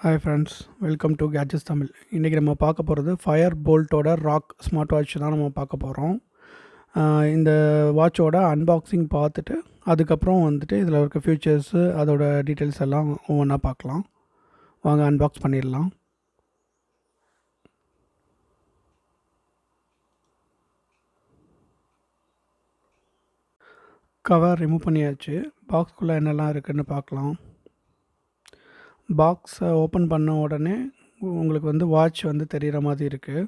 Hi friends, welcome to gadgets Tamil. இன்றைக்கி நம்ம பார்க்க போகிறது ஃபயர் போல்ட்டோட ராக் ஸ்மார்ட் வாட்ச் தான் நம்ம பார்க்க போகிறோம். இந்த வாட்சோட அன்பாக்சிங் பார்த்துட்டு அதுக்கப்புறம் இதில் இருக்க ஃபியூச்சர்ஸு அதோட டீட்டெயில்ஸ் எல்லாம் ஒவ்வொன்றா பார்க்கலாம். வாங்க அன்பாக்ஸ் பண்ணிடலாம். கவர் ரிமூவ் பண்ணியாச்சு. பாக்ஸ்குள்ளே என்னெல்லாம் இருக்குதுன்னு பார்க்கலாம். பாக்ஸை ஓப்பன் பண்ண உடனே உங்களுக்கு வாட்ச் தெரிகிற மாதிரி இருக்குது.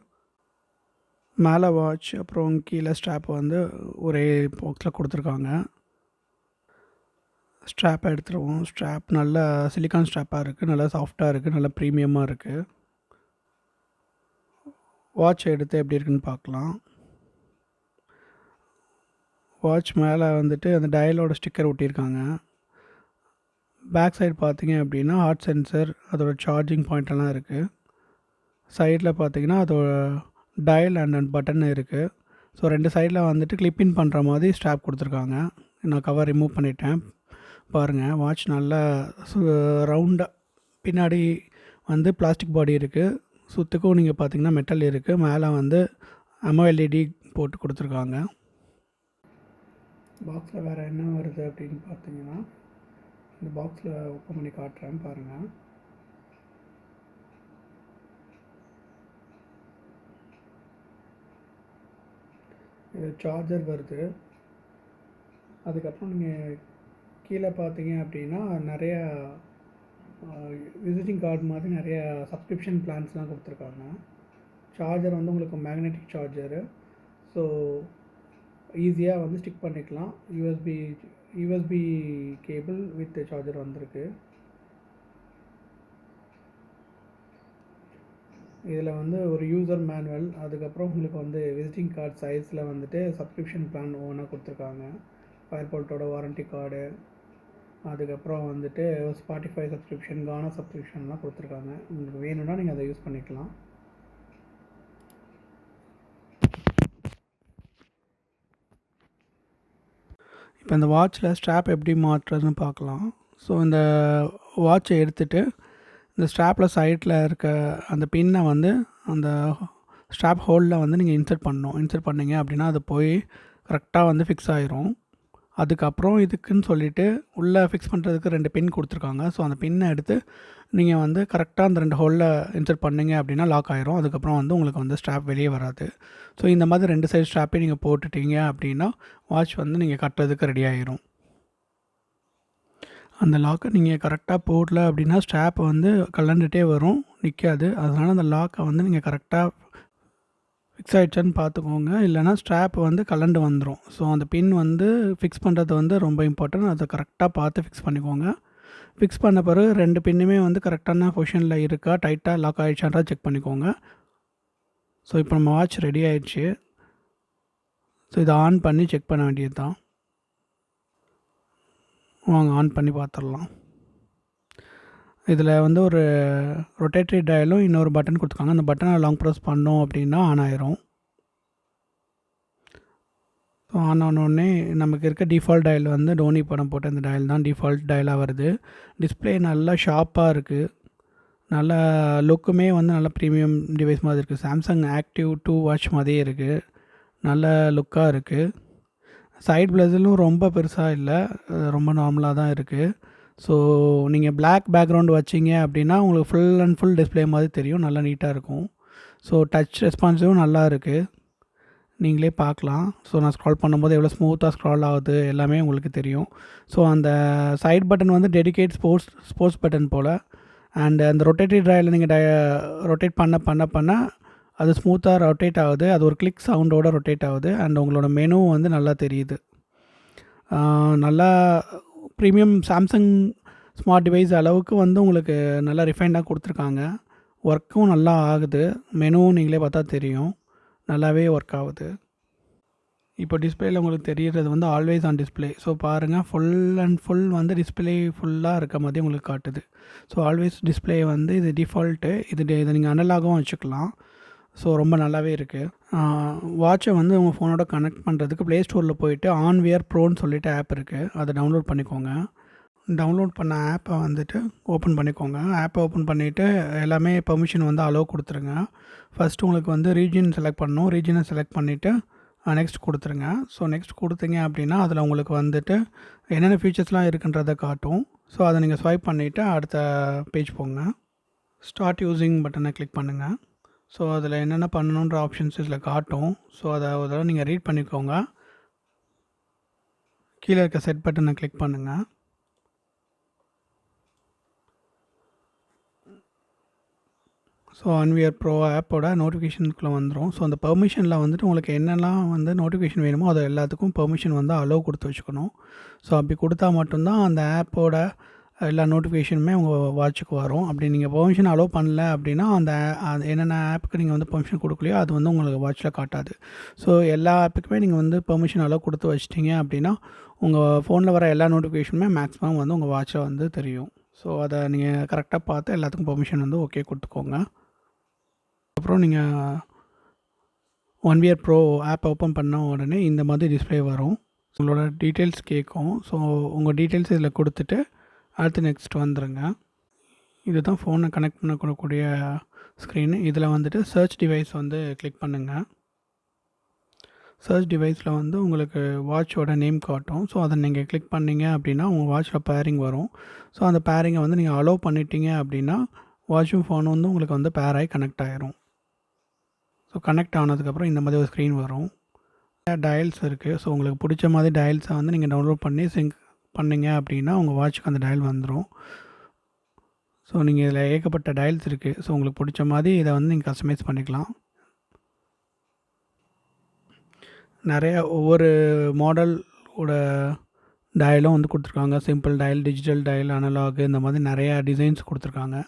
மேலே வாட்ச், அப்புறம் கீழே ஸ்ட்ராப் ஒரே பாக்ஸில் கொடுத்துருக்காங்க. ஸ்ட்ராப்பை எடுத்துருவோம். ஸ்ட்ராப் நல்ல சிலிக்கான் ஸ்ட்ராப்பாக இருக்குது, நல்லா சாஃப்டாக இருக்குது, நல்லா ப்ரீமியமாக இருக்குது. வாட்ச் எடுத்து எப்படி இருக்குன்னு பார்க்கலாம். வாட்ச் மேலே அந்த டயலோட ஸ்டிக்கர் ஒட்டியிருக்காங்க. பேக் சைடு பார்த்தீங்க அப்படின்னா ஹார்ட் சென்சர், அதோட சார்ஜிங் பாயிண்டெல்லாம் இருக்குது. சைடில் பார்த்தீங்கன்னா அதோட டயல் அண்ட் பட்டன் இருக்குது. ஸோ ரெண்டு சைடில் கிளிப்பின் பண்ணுற மாதிரி ஸ்ட்ராப் கொடுத்துருக்காங்க. நான் கவர் ரிமூவ் பண்ணிட்டேன். பாருங்கள், வாட்ச் நல்லா ரவுண்டாக பின்னாடி பிளாஸ்டிக் பாடி இருக்குது. சுற்றுக்கும் நீங்கள் பார்த்தீங்கன்னா மெட்டல் இருக்குது. மேலே AMOLED போட்டு கொடுத்துருக்காங்க. பாக்ஸில் வேறு என்ன வருது அப்படின்னு பார்த்தீங்கன்னா, இந்த பாக்ஸில் ஓப்பன் பண்ணி காட்டுறேன் பாருங்கள். இது சார்ஜர் வருது. அதுக்கப்புறம் நீங்கள் கீழே பார்த்தீங்க அப்படின்னா நிறைய விசிட்டிங் கார்டு மாதிரி நிறைய சப்ஸ்கிரிப்ஷன் பிளான்ஸ்லாம் கொடுத்துருக்காங்க. சார்ஜர் உங்களுக்கு மேக்னெட்டிக் சார்ஜரு. ஸோ ஈஸியாக ஸ்டிக் பண்ணிக்கலாம். யூஎஸ்பி கேபிள் வித் சார்ஜர் வந்திருக்கு. இதில் ஒரு யூசர் மேனுவல், அதுக்கப்புறம் உங்களுக்கு விசிட்டிங் கார்டு சைஸில் சப்ஸ்கிரிப்ஷன் பிளான் ஒவ்வொன்றா கொடுத்துருக்காங்க. ஃபயர் போல்ட்டோட வாரண்ட்டி கார்டு, அதுக்கப்புறம் ஸ்பாட்டிஃபை சப்ஸ்கிரிப்ஷன், கானா சப்ஸ்கிரிப்ஷன்லாம் கொடுத்துருக்காங்க. உங்களுக்கு வேணும்னா நீங்கள் அதை யூஸ் பண்ணிக்கலாம். இப்போ இந்த வாட்சில் ஸ்ட்ராப் எப்படி மாற்றுறதுன்னு பார்க்கலாம். ஸோ இந்த வாட்சை எடுத்துகிட்டு இந்த ஸ்ட்ராப்பில் சைடில் இருக்க அந்த பின்னை அந்த ஸ்ட்ராப் ஹோலில் நீங்கள் இன்சர்ட் பண்ணணும். இன்சர்ட் பண்ணிங்க அப்படின்னா அது போய் கரெக்டாக ஃபிக்ஸ் ஆகிரும். அதுக்கப்புறம் இதுக்குன்னு சொல்லிவிட்டு உள்ளே ஃபிக்ஸ் பண்ணுறதுக்கு 2 பின் கொடுத்துருக்காங்க. ஸோ அந்த பின்னை எடுத்து நீங்கள் கரெக்டாக அந்த 2 ஹோலில் இன்சர்ட் பண்ணிங்க அப்படின்னா லாக் ஆகிரும். அதுக்கப்புறம் உங்களுக்கு ஸ்ட்ராப் வெளியே வராது. ஸோ இந்த மாதிரி 2 சைடு ஸ்ட்ராப்பே நீங்கள் போட்டுட்டீங்க அப்படின்னா வாட்ச் நீங்கள் கட்டுறதுக்கு ரெடி ஆகிரும். அந்த லாக்கை நீங்கள் கரெக்டாக போடல அப்படின்னா ஸ்ட்ராப் கலண்டுகிட்டே வரும், நிற்காது. அதனால் அந்த லாக்கை நீங்கள் கரெக்டாக ஃபிக்ஸ் ஆகிடுச்சான்னு பார்த்துக்கோங்க. இல்லைனா ஸ்ட்ராப் கலண்டு வந்துடும். ஸோ அந்த பின் ஃபிக்ஸ் பண்ணுறது ரொம்ப இம்பார்ட்டன்ட். அதை கரெக்டாக பார்த்து ஃபிக்ஸ் பண்ணிக்கோங்க. ஃபிக்ஸ் பண்ண பிறகு 2 பின்னுமே கரெக்டான பொசிஷனில் இருக்கா, டைட்டாக லாக் ஆகிடுச்சான்றா செக் பண்ணிக்கோங்க. ஸோ இப்போ நம்ம வாட்ச் ரெடி ஆகிடுச்சு. ஸோ இதை ஆன் பண்ணி செக் பண்ண வேண்டியது தான். வாங்க ஆன் பண்ணி பார்த்துடலாம். இதில் ஒரு ரொட்டேட்டரி டயலும் இன்னொரு பட்டன் கொடுத்துருக்காங்க. அந்த பட்டனை லாங் ப்ரெஸ் பண்ணோம் அப்படின்னா ஆன் ஆயிரும். ஸோ ஆன் ஆனோடனே நமக்கு இருக்க டிஃபால்ட் டயல் டோனி படம் போட்ட அந்த டயல் தான் டிஃபால்ட் டயலாக வருது. டிஸ்பிளே நல்லா ஷார்ப்பாக இருக்குது. நல்ல லுக்குமே நல்ல ப்ரீமியம் டிவைஸ் மாதிரி இருக்குது. சாம்சங் ஆக்டிவ் 2 வாட்ச் மாதிரியே இருக்குது. நல்ல லுக்காக இருக்குது. சைட் பிளஸிலும் ரொம்ப பெருசாக இல்லை, ரொம்ப நார்மலாக தான் இருக்குது. ஸோ நீங்கள் பிளாக் பேக்ரவுண்டு வச்சிங்க அப்படின்னா உங்களுக்கு ஃபுல் அண்ட் ஃபுல் டிஸ்பிளே மாதிரி தெரியும். நல்லா நீட்டாக இருக்கும். ஸோ டச் ரெஸ்பான்ஸும் நல்லா இருக்குது, நீங்களே பார்க்கலாம். ஸோ நான் ஸ்க்ரால் பண்ணும்போது எவ்வளோ ஸ்மூத்தாக ஸ்க்ரால் ஆகுது எல்லாமே உங்களுக்கு தெரியும். ஸோ அந்த side button dedicate sports button போல். அண்ட் அந்த ரொட்டேட்டரி ட்ரைவில் நீங்கள் ரொட்டேட் பண்ண அது ஸ்மூத்தாக ரொட்டேட் ஆகுது. அது ஒரு கிளிக் சவுண்டோடு ரொட்டேட் ஆகுது. அண்ட் உங்களோட மெனு நல்லா தெரியுது. நல்லா ப்ரீமியம் சாம்சங் ஸ்மார்ட் டிவைஸ் அளவுக்கு உங்களுக்கு நல்லா ரிஃபைண்டாக கொடுத்துருக்காங்க. ஒர்க்கும் நல்லா ஆகுது. மெனுவும் நீங்களே பார்த்தா தெரியும், நல்லாவே ஒர்க் ஆகுது. இப்போ டிஸ்பிளேயில் உங்களுக்கு தெரிகிறது ஆல்வேஸ் ஆன் டிஸ்பிளே. ஸோ பாருங்கள், ஃபுல் அண்ட் ஃபுல் டிஸ்பிளே ஃபுல்லாக இருக்க மாதிரி உங்களுக்கு காட்டுது. ஸோ ஆல்வேஸ் டிஸ்பிளே இது டிஃபால்ட்டு. இதை நீங்கள் அனலாகவும் வச்சுக்கலாம். ஸோ ரொம்ப நல்லாவே இருக்குது. வாட்சை உங்கள் ஃபோனோட கனெக்ட் பண்ணுறதுக்கு ப்ளே ஸ்டோரில் போயிட்டு ஆன்வியர் ப்ரோன்னு சொல்லிட்டு ஆப் இருக்குது. அதை டவுன்லோட் பண்ணிக்கோங்க. டவுன்லோட் பண்ண ஆப்பை வந்துட்டு ஓப்பன் பண்ணிக்கோங்க. ஆப்பை ஓப்பன் பண்ணிவிட்டு எல்லாமே பெர்மிஷன் வந்து அலோவ் கொடுத்துருங்க. ஃபஸ்ட்டு உங்களுக்கு வந்து ரீஜியன் செலக்ட் பண்ணணும். ரீஜியனை செலக்ட் பண்ணிவிட்டு நெக்ஸ்ட் கொடுத்துருங்க. ஸோ நெக்ஸ்ட் கொடுத்தீங்க அப்படின்னா அதில் உங்களுக்கு வந்துட்டு என்னென்ன ஃபீச்சர்ஸ்லாம் இருக்குன்றதை காட்டும். ஸோ அதை நீங்கள் ஸ்வைப் பண்ணிவிட்டு அடுத்த பேஜ் போங்க. ஸ்டார்ட் யூஸிங் பட்டனை கிளிக் பண்ணுங்கள். ஸோ அதில் என்னென்ன பண்ணணுன்ற ஆப்ஷன்ஸ் இதில் காட்டும். ஸோ அதை ஒரு தடவை நீங்கள் ரீட் பண்ணிக்கோங்க. கீழே இருக்க செட் பட்டனை கிளிக் பண்ணுங்கள். ஸோ அன்வியர் ப்ரோ ஆப்போட நோட்டிஃபிகேஷனுக்குள்ளே வந்துடும். ஸோ அந்த பெர்மிஷனில் வந்துட்டு உங்களுக்கு என்னெல்லாம் வந்து நோட்டிஃபிகேஷன் வேணுமோ அது எல்லாத்துக்கும் பெர்மிஷன் வந்து அலோவ் கொடுத்து வச்சுக்கணும். ஸோ அப்படி கொடுத்தா மட்டும்தான் அந்த ஆப்போட எல்லா நோட்டிஃபிகேஷனுமே உங்கள் வாட்சுக்கு வரும். அப்படி நீங்கள் பெர்மிஷன் அலோவ் பண்ணல அப்படின்னா அந்த என்னென்ன ஆப்புக்கு நீங்கள் வந்து பெர்மிஷன் கொடுக்கலையோ அது வந்து உங்களுக்கு வாட்சில் காட்டாது. ஸோ எல்லா ஆப்புக்குமே நீங்கள் வந்து பெர்மிஷன் அலோவ் கொடுத்து வச்சிட்டிங்க அப்படின்னா உங்கள் ஃபோனில் வர எல்லா நோட்டிஃபிகேஷனுமே மேக்ஸிமம் வந்து உங்கள் வாட்சில் வந்து தெரியும். ஸோ அதை நீங்கள் கரெக்டாக பார்த்து எல்லாத்துக்கும் பெர்மிஷன் வந்து ஓகே கொடுத்துக்கோங்க. அப்புறம் நீங்கள் ஒன்வியர் ப்ரோ ஆப் ஓப்பன் பண்ண உடனே இந்த மாதிரி டிஸ்பிளே வரும். உங்களோட டீட்டெயில்ஸ் கேட்கும். ஸோ உங்கள் டீட்டெயில்ஸ் இதில் கொடுத்துட்டு அடுத்து நெக்ஸ்ட் வந்துடுங்க. இதுதான் ஃபோனை கனெக்ட் பண்ணக்கூடிய ஸ்க்ரீனு. இதில் வந்துட்டு சர்ச் டிவைஸ் வந்து கிளிக் பண்ணுங்கள். சர்ச் டிவைஸில் வந்து உங்களுக்கு வாட்சோட நேம் காட்டும். ஸோ அதை நீங்கள் கிளிக் பண்ணிங்க அப்படின்னா உங்கள் வாட்சில் பேரிங் வரும். ஸோ அந்த பேரிங்கை வந்து நீங்கள் அலோவ் பண்ணிட்டீங்க அப்படின்னா வாட்சும் ஃபோனும் வந்து உங்களுக்கு வந்து பேர் ஆகி கனெக்ட் ஆகிரும். ஸோ கனெக்ட் ஆனதுக்கப்புறம் இந்த மாதிரி ஒரு ஸ்க்ரீன் வரும். டயல்ஸ் இருக்குது. ஸோ உங்களுக்கு பிடிச்ச மாதிரி டயல்ஸை வந்து நீங்கள் டவுன்லோட் பண்ணி சிங்க் பண்ணிங்க அப்படின்னா உங்கள் வாட்சுக்கு அந்த டயல் வந்துடும். ஸோ நீங்கள் இதில் ஏகப்பட்ட டயல்ஸ் இருக்குது. ஸோ உங்களுக்கு பிடிச்ச மாதிரி இதை வந்து நீங்கள் கஸ்டமைஸ் பண்ணிக்கலாம். நிறைய ஒவ்வொரு மாடலோட டயலும் வந்து கொடுத்துருக்காங்க. Simple dial, digital dial, analogue, இந்த மாதிரி நிறையா டிசைன்ஸ் கொடுத்துருக்காங்க.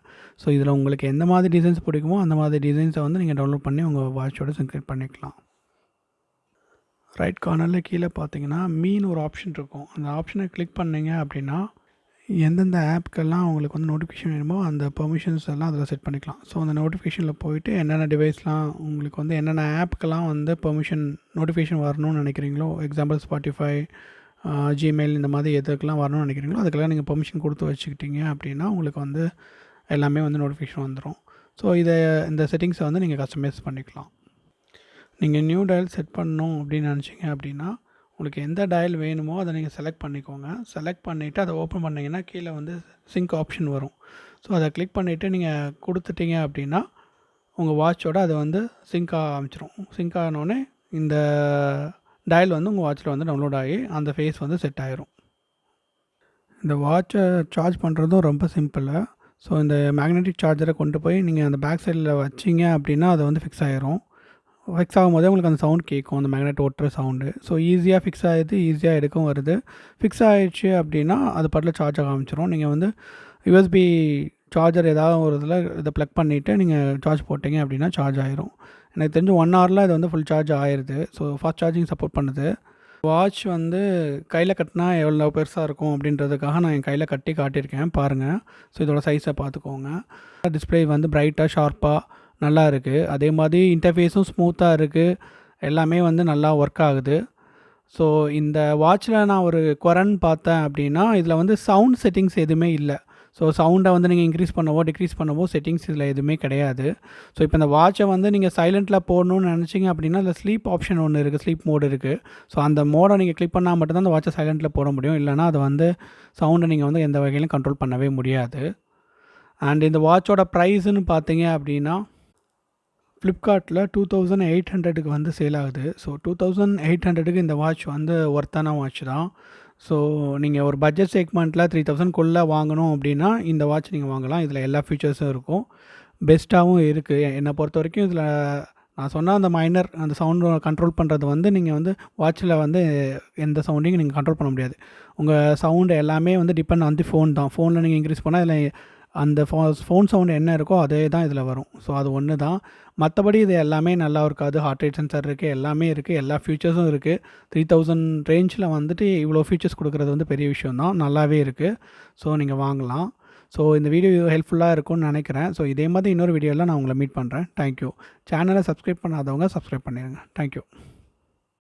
ஸோ இதில் உங்களுக்கு எந்த மாதிரி டிசைன்ஸ் பிடிக்குமோ அந்த மாதிரி டிசைன்ஸை வந்து நீங்கள் டவுன்லோட் பண்ணி உங்கள் வாட்சோட சிங்க்ரேட் பண்ணிக்கலாம். ரைட் கார்னரில் கீழே பார்த்தீங்கன்னா மீன் ஒரு ஆப்ஷன் இருக்கும். அந்த ஆப்ஷனை கிளிக் பண்ணிங்க அப்படின்னா எந்தெந்த ஆப்புக்கெல்லாம் உங்களுக்கு வந்து நோட்டிஃபிகேஷன் வேணுமோ அந்த பெர்மிஷன்ஸ் எல்லாம் அதில் செட் பண்ணிக்கலாம். ஸோ அந்த நோட்டிஃபிகேஷனில் போயிட்டு என்னென்ன டிவைஸ்லாம் உங்களுக்கு வந்து என்னென்ன ஆப்புக்கெல்லாம் வந்து பெர்மிஷன் நோட்டிஃபிகேஷன் வரணும்னு நினைக்கிறீங்களோ, எக்ஸாம்பிள் ஸ்பாட்டிஃபை, ஜிமெயில், இந்த மாதிரி எதுக்கெல்லாம் வரணும்னு நினைக்கிறீங்களோ அதுக்கெல்லாம் நீங்கள் பெர்மிஷன் கொடுத்து வச்சுக்கிட்டீங்க அப்படின்னா உங்களுக்கு வந்து எல்லாமே வந்து நோட்டிஃபிகேஷன் வந்துடும். ஸோ இந்த செட்டிங்ஸை வந்து நீங்கள் கஸ்டமைஸ் பண்ணிக்கலாம். நீங்கள் நியூ டயல் செட் பண்ணணும் அப்படின்னு நினச்சிங்க அப்படின்னா உங்களுக்கு எந்த டயல் வேணுமோ அதை நீங்கள் செலக்ட் பண்ணிக்கோங்க. செலக்ட் பண்ணிவிட்டு அதை ஓப்பன் பண்ணிங்கன்னா கீழே வந்து சிங்க் ஆப்ஷன் வரும். ஸோ அதை கிளிக் பண்ணிவிட்டு நீங்கள் கொடுத்துட்டீங்க அப்படின்னா உங்கள் வாட்சோட அதை வந்து சிங்க் ஆரம்பிச்சிடும். சிங்க் ஆனோடனே இந்த டயல் வந்து உங்கள் வாட்சில் வந்து டவுன்லோட் ஆகி அந்த ஃபேஸ் வந்து செட் ஆகிரும். இந்த வாட்சை சார்ஜ் பண்ணுறதும் ரொம்ப சிம்பிள். ஸோ இந்த மேக்னெட்டிக் சார்ஜரை கொண்டு போய் நீங்கள் அந்த பேக் சைடில் வச்சிங்க அப்படின்னா அதை வந்து ஃபிக்ஸ் ஆகிரும். ஃபிக்ஸ் ஆகும்போதே உங்களுக்கு அந்த சவுண்ட் கேட்கும், அந்த மேக்னெட் ஒட்டுற சவுண்டு. ஸோ ஈஸியாக ஃபிக்ஸ் ஆகிடுது, ஈஸியாக எடுக்கவும் வருது. ஃபிக்ஸ் ஆகிடுச்சு அப்படின்னா அது பாட்டில் சார்ஜ் ஆக ஆரம்பிச்சிடும். நீங்கள் வந்து யூஎஸ்பி சார்ஜர் ஏதாவது ஒரு இதில் இதை ப்ளக் பண்ணிவிட்டு நீங்கள் சார்ஜ் போட்டிங்க அப்படின்னா சார்ஜ் ஆகிரும். எனக்கு தெரிஞ்சு 1 ஹவரில் இது வந்து ஃபுல் சார்ஜ் ஆகிடுது. ஸோ ஃபாஸ்ட் சார்ஜிங் சப்போர்ட் பண்ணுது. வாட்ச் வந்து கையில் கட்டினா எவ்வளோ பெருசாக இருக்கும் அப்படின்றதுக்காக நான் என் கையில் கட்டி காட்டியிருக்கேன் பாருங்கள். ஸோ இதோட சைஸை பார்த்துக்கோங்க. டிஸ்பிளே வந்து பிரைட்டாக, ஷார்ப்பாக நல்லா இருக்குது. அதே மாதிரி இன்டர்ஃபேஸும் ஸ்மூத்தாக இருக்குது. எல்லாமே வந்து நல்லா ஒர்க் ஆகுது. ஸோ இந்த வாட்சில் நான் ஒரு குறைன்னு பார்த்தேன் அப்படின்னா இதில் வந்து சவுண்ட் செட்டிங்ஸ் எதுவுமே இல்லை. ஸோ சவுண்டை வந்து நீங்கள் இன்க்ரீஸ் பண்ணவோ டிக்ரீஸ் பண்ணவோ செட்டிங்ஸ் இதில் எதுவுமே கிடையாது. ஸோ இப்போ இந்த வாட்சை வந்து நீங்கள் சைலண்ட்டில் போடணும்னு நினச்சிங்க அப்படின்னா அதில் ஸ்லீப் ஆப்ஷன் ஒன்று இருக்குது, ஸ்லீப் மோடு இருக்குது. ஸோ அந்த மோடை நீங்கள் கிளிக் பண்ணால் மட்டும்தான் அந்த வாட்சை சைலண்ட்டில் போட முடியும். இல்லைனா அதை வந்து சவுண்டை நீங்கள் வந்து எந்த வகையிலும் கண்ட்ரோல் பண்ணவே முடியாது. அண்ட் இந்த வாட்சோட ப்ரைஸுன்னு பார்த்தீங்க அப்படின்னா ஃப்ளிப்கார்ட்டில் 2800க்கு வந்து சேல் ஆகுது. ஸோ 2800க்கு இந்த வாட்ச் வந்து ஒர்த்தான வாட்ச் தான். ஸோ நீங்கள் ஒரு பட்ஜெட் செக்மெண்ட்டில் 3000க்குள்ளே வாங்கணும் அப்படின்னா இந்த வாட்ச் நீங்கள் வாங்கலாம். இதில் எல்லா ஃபீச்சர்ஸும் இருக்கும், பெஸ்ட்டாகவும் இருக்குது. என்னை பொறுத்த வரைக்கும் இதில் நான் சொன்ன அந்த அந்த சவுண்டு கண்ட்ரோல் பண்ணுறது வந்து நீங்கள் வந்து வாட்சில் வந்து எந்த சவுண்டையும் நீங்கள் கண்ட்ரோல் பண்ண முடியாது. உங்கள் சவுண்டு எல்லாமே வந்து டிபெண்ட் ஆன் தி ஃபோன் தான். ஃபோனில் நீங்கள் இன்க்ரீஸ் பண்ணால் இதில் அந்த ஃபோன் சவுண்டு என்ன இருக்கோ அதே தான் இதில் வரும். ஸோ அது ஒன்று தான். மற்றபடி இது எல்லாமே நல்லா இருக்காது. ஹார்ட் ரேட் சென்சார் இருக்குது, எல்லாமே இருக்குது, எல்லா ஃபீச்சர்ஸும் இருக்குது. 3000 ரேஞ்சில் வந்துட்டு இவ்வளோ ஃபீச்சர்ஸ் கொடுக்குறது வந்து பெரிய விஷயம் தான். நல்லாவே இருக்குது. ஸோ நீங்கள் வாங்கலாம். ஸோ இந்த வீடியோ ஹெல்ப்ஃபுல்லாக இருக்கும்னு நினைக்கிறேன். ஸோ இதே மாதிரி இன்னொரு வீடியோவில் நான் உங்களை மீட் பண்ணுறேன். தேங்க்யூ. சேனலை சப்ஸ்கிரைப் பண்ணாதவங்க சப்ஸ்கிரைப் பண்ணிடுங்க. தேங்க்யூ.